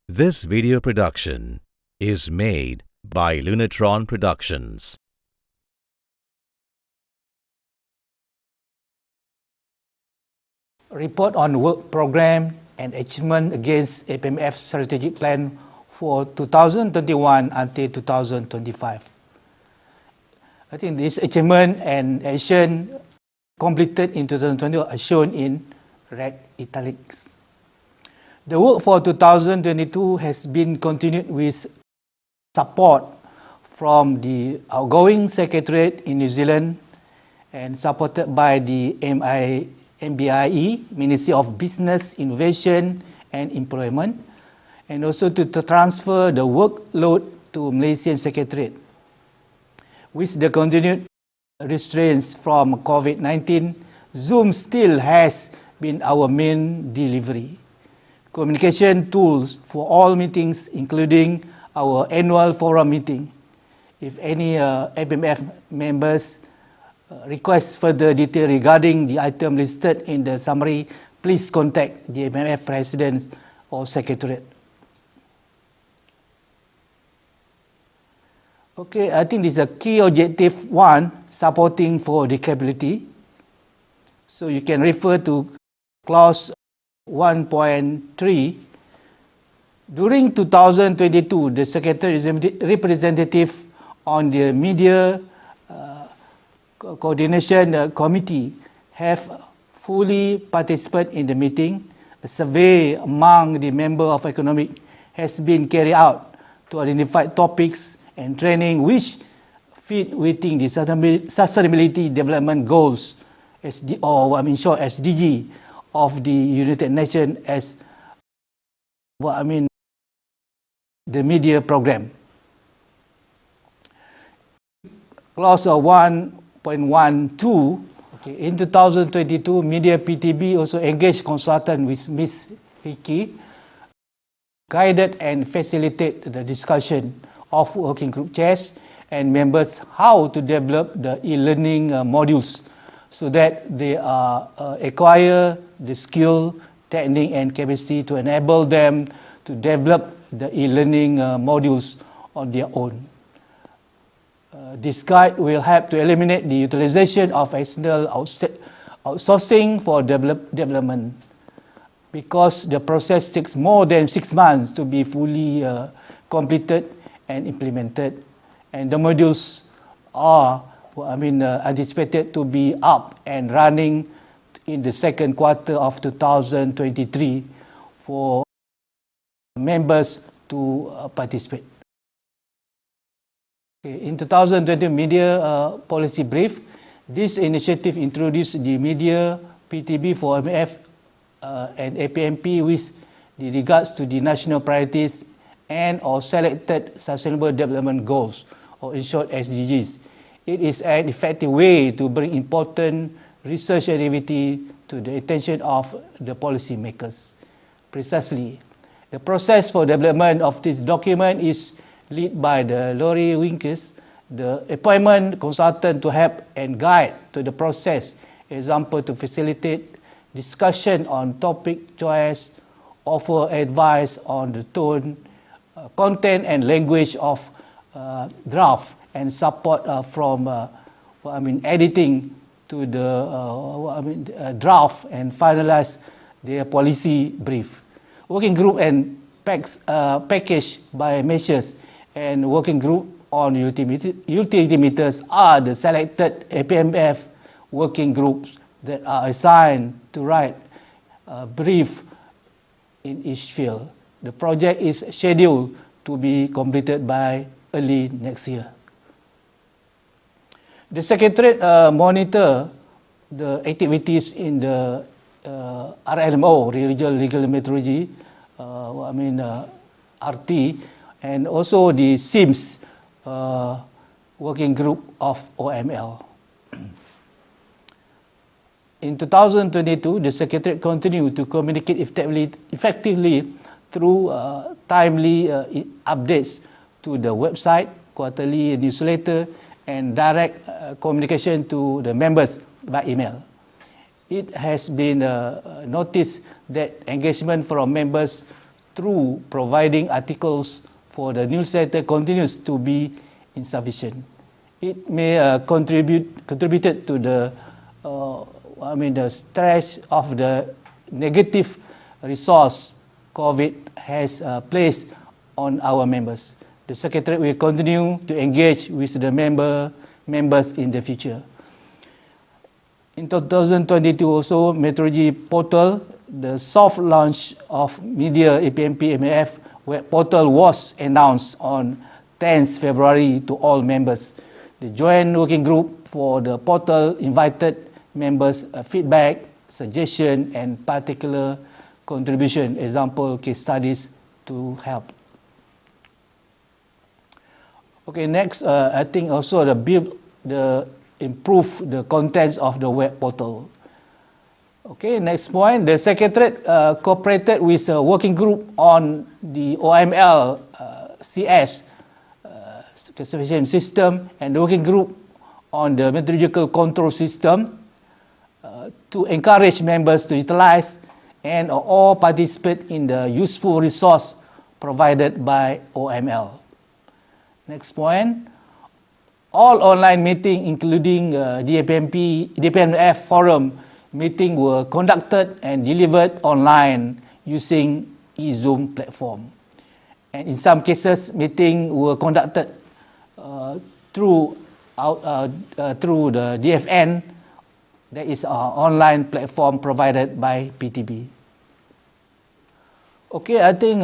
This video production is made by Lunatron Productions. Report on work program and achievement against APMF strategic plan for 2021 until 2025. I think this achievement and action completed in 2020 are shown in red italics. The work for 2022 has been continued with support from the outgoing Secretariat in New Zealand and supported by the MBIE, Ministry of Business, Innovation and Employment, and also to transfer the workload to Malaysian Secretariat. With the continued restraints from COVID-19, Zoom still has been our main delivery. Communication tools for all meetings, including our annual forum meeting. If any APMF members request further detail regarding the item listed in the summary, please contact the APMF President or Secretariat. Okay, I think this is a key objective one, supporting for decability. So you can refer to clause 1.3. During 2022, the Secretary representative on the media coordination committee have fully participated in the meeting. A survey among the members of economic has been carried out to identify topics and training which fit within the sustainability development goals, SDG of the United Nations as the media program. Clause 1.12, okay, in 2022, Media PTB also engaged consultant with Ms. Hickey, guided and facilitated the discussion of working group chairs and members how to develop the e-learning modules so that they acquire the skill, technique and capacity to enable them to develop the e-learning modules on their own. This guide will help to eliminate the utilization of external outsourcing for development, because the process takes more than 6 months to be fully completed and implemented, and the modules are anticipated to be up and running in the second quarter of 2023 for members to participate. In 2020 media policy brief, this initiative introduced the media PTB for MF and APMP with regards to the national priorities and or selected sustainable development goals, or in short SDGs. It is an effective way to bring important research activity to the attention of the policy makers. Precisely, the process for development of this document is led by the Laurie Winkes, the appointment consultant to help and guide to the process, example to facilitate discussion on topic choice, offer advice on the tone, content and language of draft, and support from editing to the draft and finalize their policy brief. Working group and package by measures and working group on utility meters are the selected APMF working groups that are assigned to write a brief in each field. The project is scheduled to be completed by early next year. The Secretariat monitor the activities in the RLMO, Regional Legal Metrology, RT, and also the SIMS working group of OML. In 2022, the Secretariat continued to communicate effectively through timely updates to the website, quarterly newsletter, and direct communication to the members by email. It has been noticed that engagement from members through providing articles for the newsletter continues to be insufficient. It may contributed to the the stress of the negative resource COVID has placed on our members. The Secretariat will continue to engage with the members in the future. In 2022 also, Meteorology Portal, the soft launch of Media APMP MAF web portal was announced on 10th February to all members. The Joint Working Group for the portal invited members feedback, suggestion and particular contribution, example case studies to help. Okay, next, I think also improve the contents of the web portal. Okay, next point, the Secretariat cooperated with a working group on the OML CS classification system and the working group on the meteorological control system to encourage members to utilize and or participate in the useful resource provided by OML. Next point, all online meeting including DPMF forum meeting were conducted and delivered online using eZoom platform. And in some cases, meeting were conducted through the DFN, that is our online platform provided by PTB. Okay, I think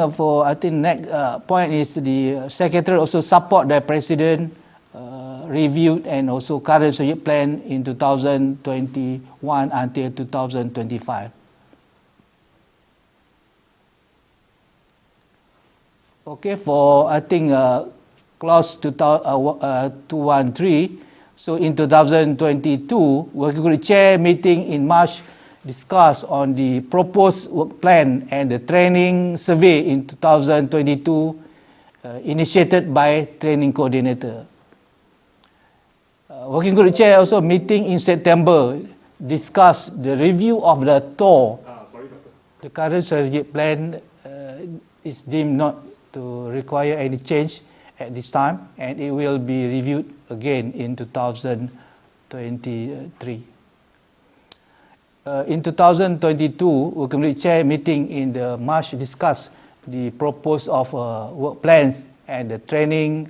next point is the Secretary also support the President reviewed and also current strategic plan in 2021 until 2025. Okay, for clause 213, so in 2022, Working Group Chair meeting in March discussed on the proposed work plan and the training survey in 2022 initiated by training coordinator. Working Group Chair also meeting in September discussed the review of the TOR. The current strategic plan is deemed not to require any change at this time, and it will be reviewed again in 2023. In 2022, Working Group Chair meeting in the March discussed the proposed of work plans and the training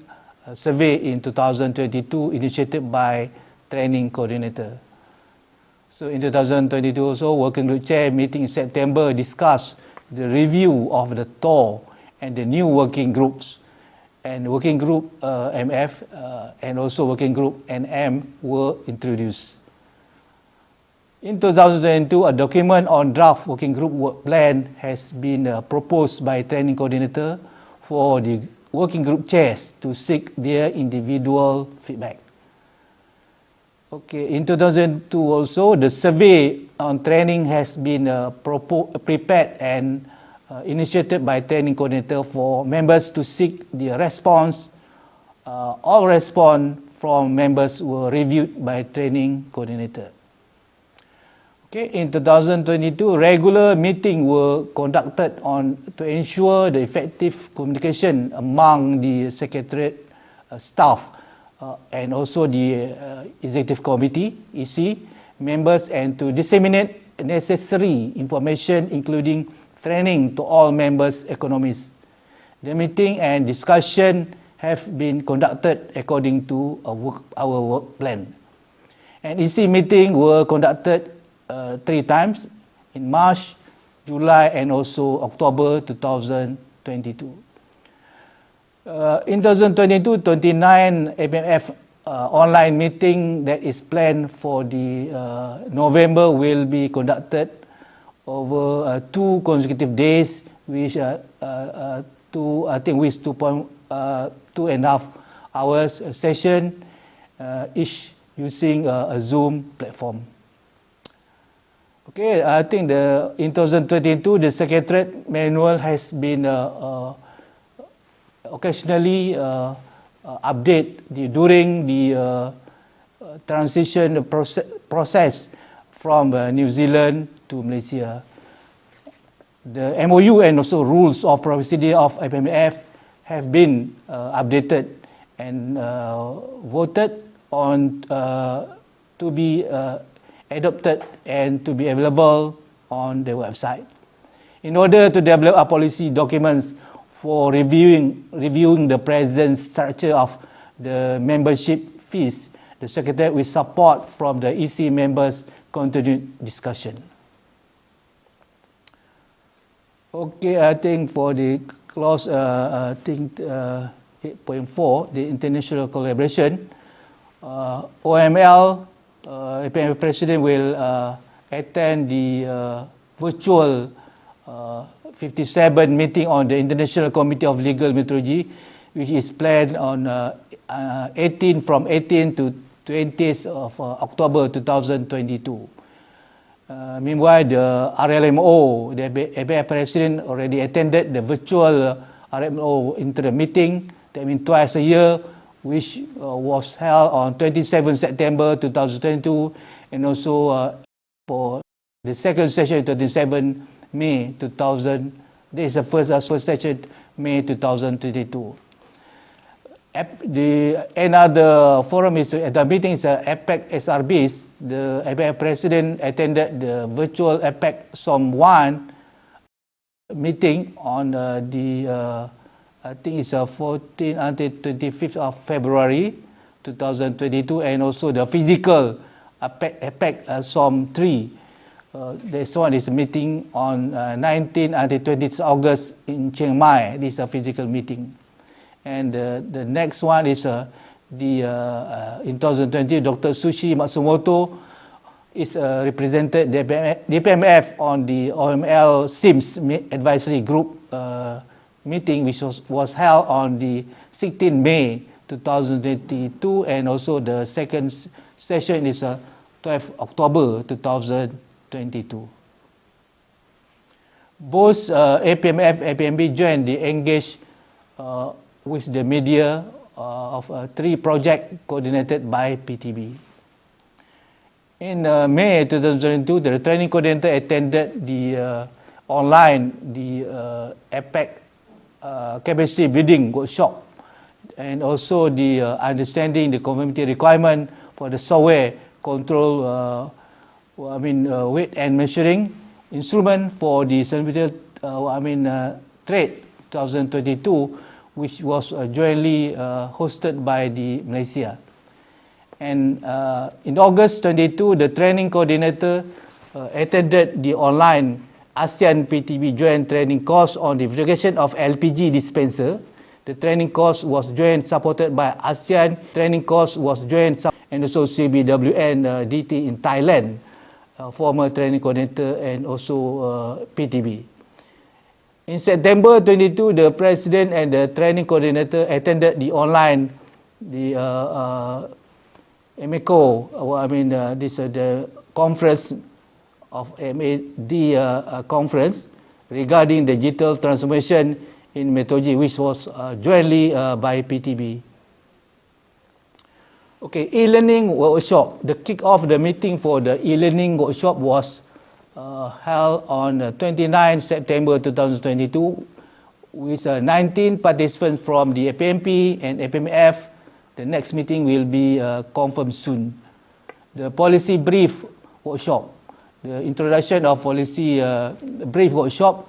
survey in 2022 initiated by training coordinator. So in 2022 also, Working Group Chair meeting in September discussed the review of the TOR and the new working groups. And Working Group MF and also Working Group NM were introduced. In 2022, a document on draft Working Group work plan has been proposed by training coordinator for the Working Group Chairs to seek their individual feedback. Okay, in 2002 also, the survey on training has been prepared and initiated by training coordinator for members to seek the response. All response from members were reviewed by training coordinator. Okay, in 2022, regular meetings were conducted to ensure the effective communication among the Secretariat staff and also the Executive Committee, EC, members, and to disseminate necessary information including training to all members economists. The meeting and discussion have been conducted according to our work plan. And EC meetings were conducted 3 times in March, July, and also October 2022. In 2022, 29 APMF online meeting that is planned for the November will be conducted over 2 consecutive days, which with 2.5 hours session, each using a Zoom platform. Okay, I think in 2022, the Secretariat manual has been occasionally updated during the transition process from New Zealand to Malaysia. The MOU and also rules of procedure of APMF have been updated and voted on to be adopted and to be available on the website. In order to develop a policy documents for reviewing the present structure of the membership fees, the Secretariat with support from the EC members continued discussion. Okay, I think for the clause, I think 8.4, the international collaboration, OML, APMF President will attend the virtual 57 meeting on the International Committee of Legal Metrology, which is planned on from 18 to 20th of October 2022. Meanwhile, the RLMO, the APMF President already attended the virtual RLMO interim meeting, that means twice a year, which was held on 27 September 2022, and also for the second session, 27 May 2000. This is the first session, May 2022. Another forum is the meeting is APEC SRBs. The APEC President attended the virtual APEC SOM 1 meeting on I think it's 14 until 25th of February 2022, and also the physical APEC SOM 3. This one is a meeting on 19 until 20th August in Chiang Mai. This is a physical meeting. And the next one is in 2020, Dr. Sushi Matsumoto is represented the DPMF on the OML SIMS Advisory Group meeting, which was held on the 16th May 2022, and also the second session is 12th October 2022. Both APMF, APMB joined the engage with the media of 3 projects coordinated by PTB. In May 2022, the training coordinator attended the online APEC capacity building workshop, and also the understanding the conformity requirement for the software control, weight and measuring instrument for the centimeter, trade 2022, which was jointly hosted by the Malaysia. And in August 22, the training coordinator attended the online ASEAN PTB joint training course on the verification of LPG dispenser. The training course was joint supported by ASEAN. Training course was joint and also CBWN DT in Thailand, former training coordinator, and also PTB. In September 22, the president and the training coordinator attended the online, MECO, the conference of MAD conference regarding digital transformation in metrology, which was jointly by PTB. Okay, e-learning workshop. The kick-off the meeting for the e-learning workshop was held on 29 September 2022 with 19 participants from the APMP and APMF. The next meeting will be confirmed soon. The policy brief workshop. The introduction of policy brief workshop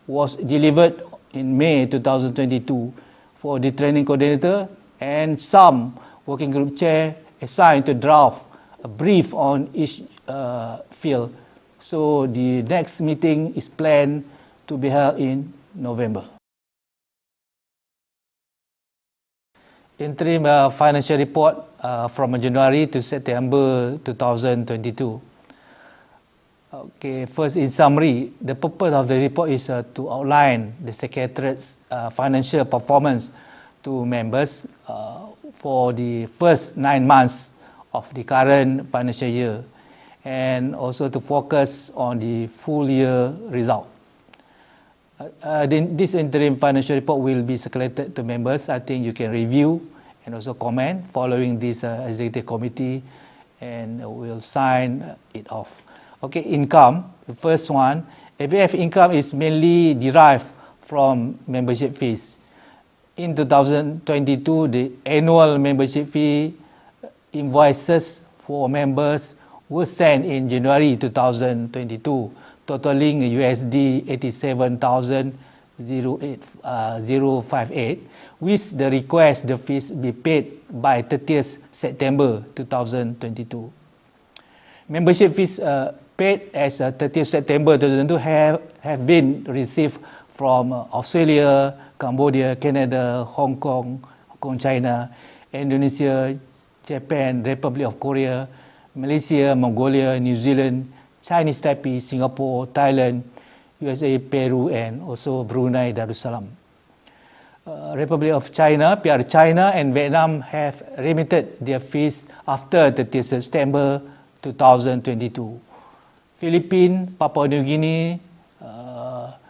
was delivered in May 2022 for the training coordinator, and some working group chair assigned to draft a brief on each field. So the next meeting is planned to be held in November. Interim financial report from January to September 2022. Okay, first in summary, the purpose of the report is to outline the Secretariat's financial performance to members for the first 9 months of the current financial year, and also to focus on the full year result. This interim financial report will be circulated to members. I think you can review and also comment following this executive committee, and we'll sign it off. Okay, income. The first one APF income is mainly derived from membership fees. In 2022, the annual membership fee invoices for members were sent in January 2022, totaling USD 87,058, with the request the fees be paid by 30th September 2022. Membership fees paid as 30th September 2022 have been received from Australia, Cambodia, Canada, Hong Kong, China, Indonesia, Japan, Republic of Korea, Malaysia, Mongolia, New Zealand, Chinese Taipei, Singapore, Thailand, USA, Peru, and also Brunei Darussalam. Republic of China, PR China, and Vietnam have remitted their fees after 30th September 2022. Philippines, Papua New Guinea,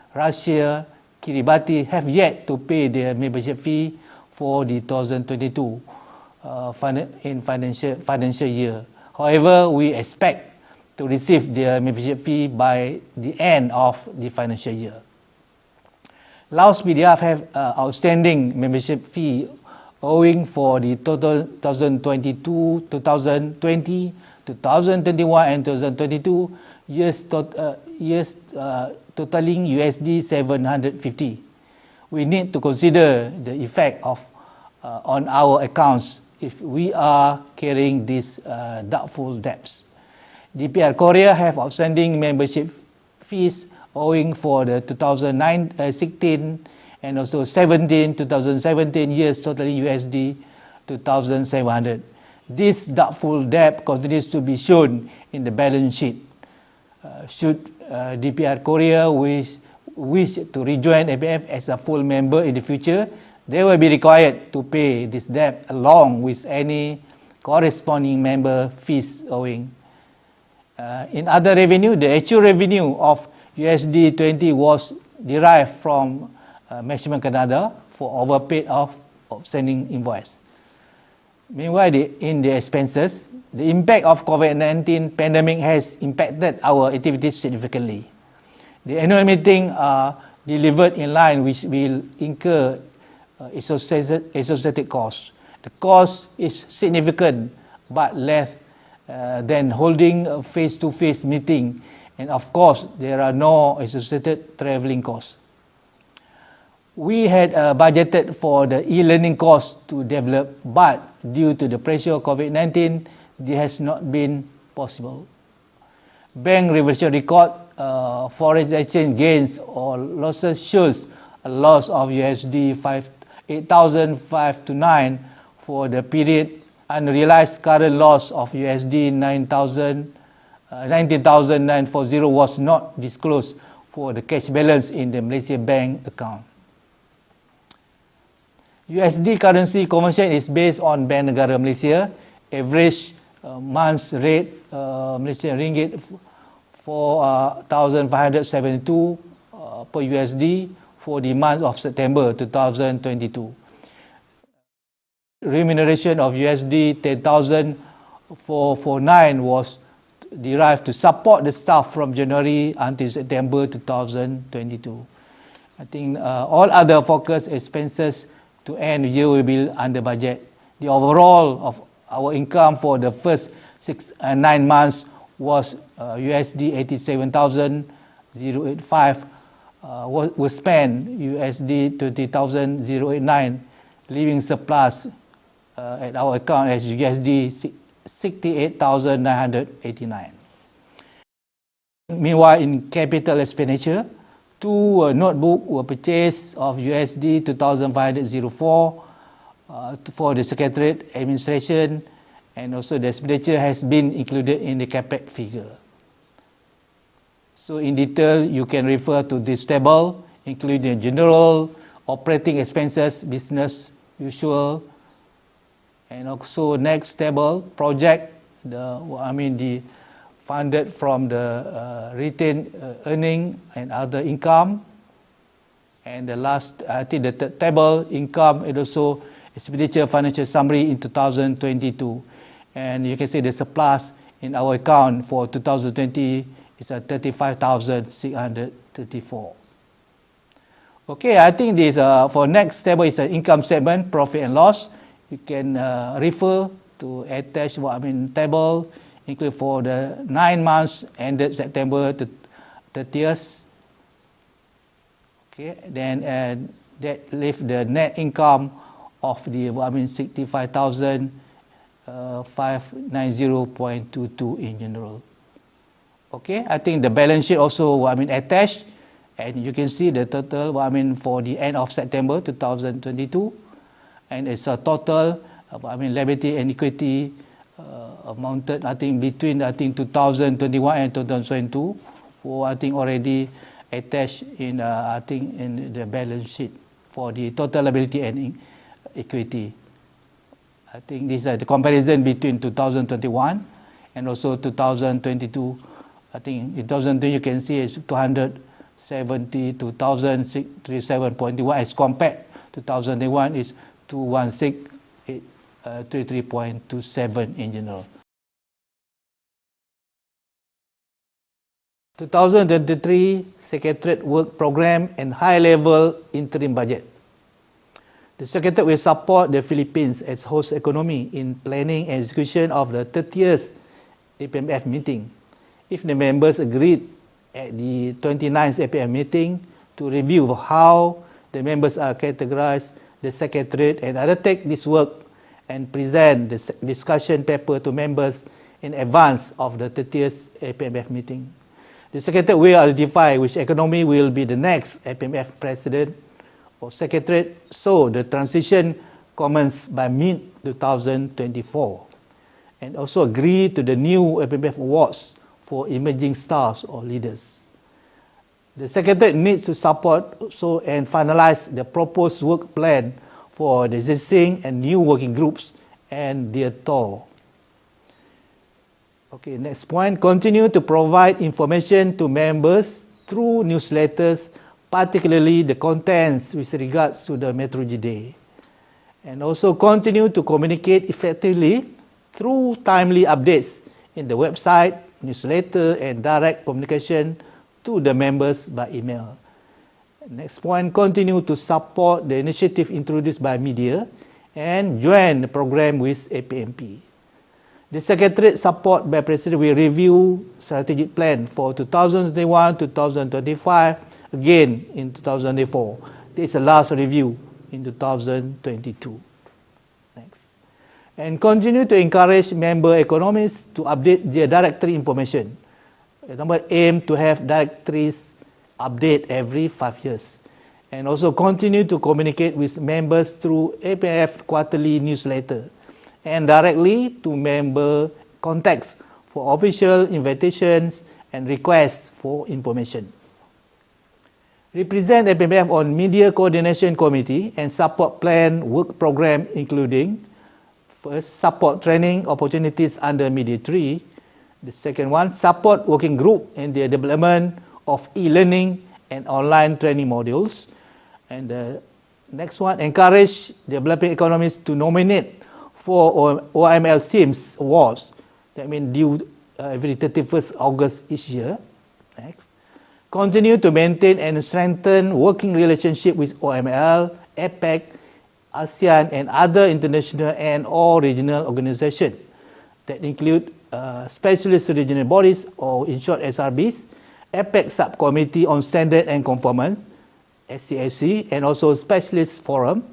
Russia, Kiribati have yet to pay their membership fee for the 2022 financial year. However, we expect to receive their membership fee by the end of the financial year. Laos PDF have outstanding membership fee owing for the total 2022, 2020, 2021 and 2022 years totaling USD 750. We need to consider the effect of on our accounts if we are carrying these doubtful debts. DPR Korea have outstanding membership fees owing for the 2016 and also 2017 years totaling USD 2,700. This doubtful debt continues to be shown in the balance sheet. Should DPR Korea wish to rejoin APF as a full member in the future, they will be required to pay this debt along with any corresponding member fees owing. In other revenue, the actual revenue of USD 20 was derived from Maximum Canada for overpaid of outstanding invoice. Meanwhile, in the expenses, the impact of COVID-19 pandemic has impacted our activities significantly. The annual meeting are delivered in line, which will incur associated costs. The cost is significant but less than holding a face-to-face meeting, and of course, there are no associated traveling costs. We had budgeted for the e-learning course to develop, but due to the pressure of COVID-19, this has not been possible. Bank reversion record, foreign exchange gains or losses shows a loss of USD 8,529 for the period. Unrealized current loss of USD 19,940 was not disclosed for the cash balance in the Malaysia bank account. USD currency conversion is based on Bank Negara Malaysia. Average month's rate Malaysian ringgit 4,572 per USD for the month of September 2022. Remuneration of USD 10,449 was derived to support the staff from January until September 2022. I think all other focus expenses to end the year will be under budget. The overall of our income for the first 9 months was USD 87,085, was spent USD 20,089, leaving surplus at our account as USD 68,989. Meanwhile, in capital expenditure, 2 notebooks were purchased of USD 2,504 for the Secretariat Administration, and also the expenditure has been included in the CAPEX figure. So in detail, you can refer to this table, including general operating expenses, business usual, and also next table, project, the funded from the retained earning and other income. And the last, I think the third table, income, and also expenditure financial summary in 2022. And you can see the surplus in our account for 2020 is 35,634. Okay, I think this for next table is an income statement, profit and loss. You can refer to attached table, include for the 9 months ended September 30th. Okay, then that leave the net income of the 65,590.22 in general. Okay, I think the balance sheet also attached, and you can see the total for the end of September 2022, and it's a total liability and equity amounted between 2021 and 2022, for already attached in in the balance sheet for the total liability and equity. I think this is the comparison between 2021 and also 2022. I think in 2022 you can see it's 272,637.1 as compared to 2001 is 216,833.27 in general. 2023 Secretariat Work Program and High-Level Interim Budget. The Secretariat will support the Philippines as host economy in planning and execution of the 30th APMF meeting. If the members agreed at the 29th APM meeting to review how the members are categorized, the Secretariat and undertake this work and present the discussion paper to members in advance of the 30th APMF meeting. The Secretariat will identify which economy will be the next APMF president or Secretariat, so the transition commences by mid-2024, and also agree to the new APMF awards for emerging stars or leaders. The Secretariat needs to support also and finalize the proposed work plan for the existing and new working groups and their tour. Okay, next point, continue to provide information to members through newsletters, particularly the contents with regards to the Meteorology Day. And also continue to communicate effectively through timely updates in the website, newsletter, and direct communication to the members by email. Next point, continue to support the initiative introduced by media and join the program with APMP. The Secretariat support by President will review strategic plan for 2021-2025 again in 2004. This is the last review in 2022. Next. And continue to encourage member economists to update their directory information. The number aim to have directories update every 5 years. And also continue to communicate with members through APF quarterly newsletter and directly to member contacts for official invitations and requests for information. Represent APMF on Media Coordination Committee and support plan work program, including first, support training opportunities under Media 3. The second one, support working group in the development of e-learning and online training modules. And the next one, encourage developing economies to nominate for OML SIMS awards. That means due every 31st August each year. Next. Continue to maintain and strengthen working relationship with OML, APEC, ASEAN, and other international and or regional organizations that include specialist regional bodies, or in short SRBs, APEC Subcommittee on Standard and Conformance, SCAC, and also Specialist Forum.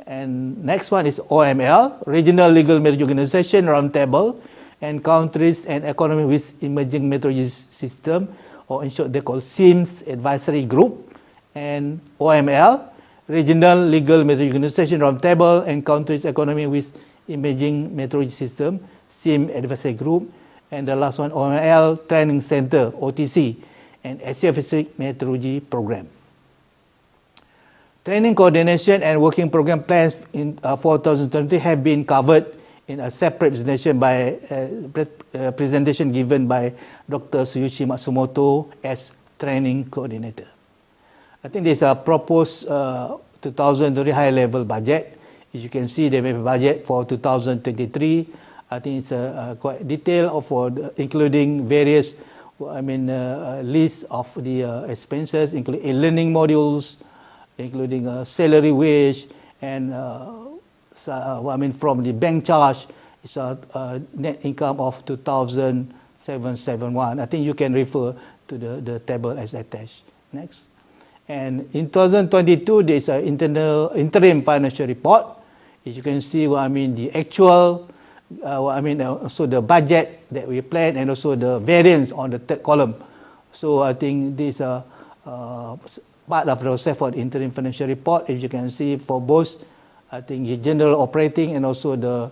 And next one is OML, Regional Legal Meteorology Organization Roundtable, and Countries and Economy with Emerging Meteorology System, or in short they call SIMS Advisory Group, and OML, Regional Legal Meteorology Organization Roundtable, and Countries Economy with Emerging Meteorology System, SIM Advisory Group, and the last one OML Training Center, OTC, and Asia Pacific Meteorology Program. Training coordination and working program plans in 2020 have been covered in a separate presentation given by Dr. Suyushi Matsumoto as training coordinator. I think there's a proposed 2020 high-level budget. As you can see, they have a budget for 2023. I think it's quite detailed, including various list of the expenses, including learning modules, including salary wage, and from the bank charge, it's a net income of 2,771. I think you can refer to the table as attached. Next. And in 2022, there's an interim financial report. As you can see, the actual, also the budget that we planned, and also the variance on the third column. So I think this part of the process for the interim financial report. As you can see, for both, I think the general operating and also the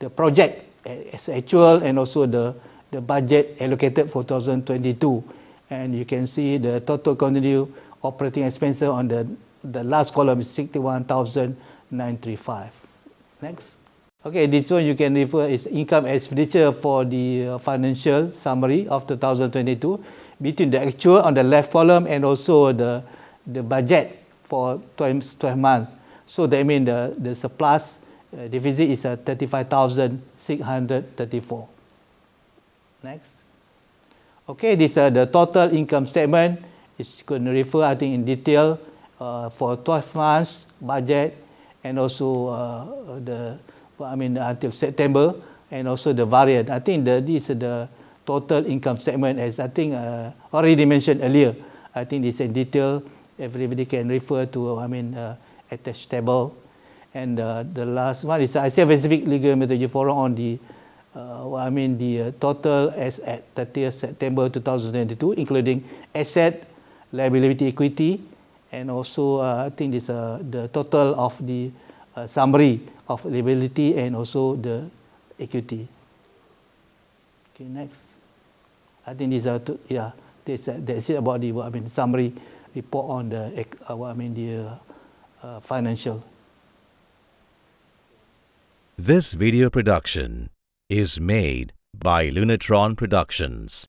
project as actual, and also the budget allocated for 2022. And you can see the total continued operating expenses on the last column is 61,935. Next. Okay, this one you can refer is income expenditure for the financial summary of 2022 between the actual on the left column and also the budget for 12 months. So that means the surplus deficit is 35,634. Next. Okay, this the total income statement. It's going to refer, I think, in detail for 12 months budget, and also until September, and also the variant. I think this is the total income statement, as I think already mentioned earlier. I think this in detail. Everybody can refer to attached table. And the last one is Asia Pacific Legal Methodology Forum on the the total as at 30th September 2022, including asset, liability, equity, and also I think this the total of the summary of liability and also the equity. Okay, next. I think these are that's it about the summary report on the financial. This video production is made by Lunatron Productions.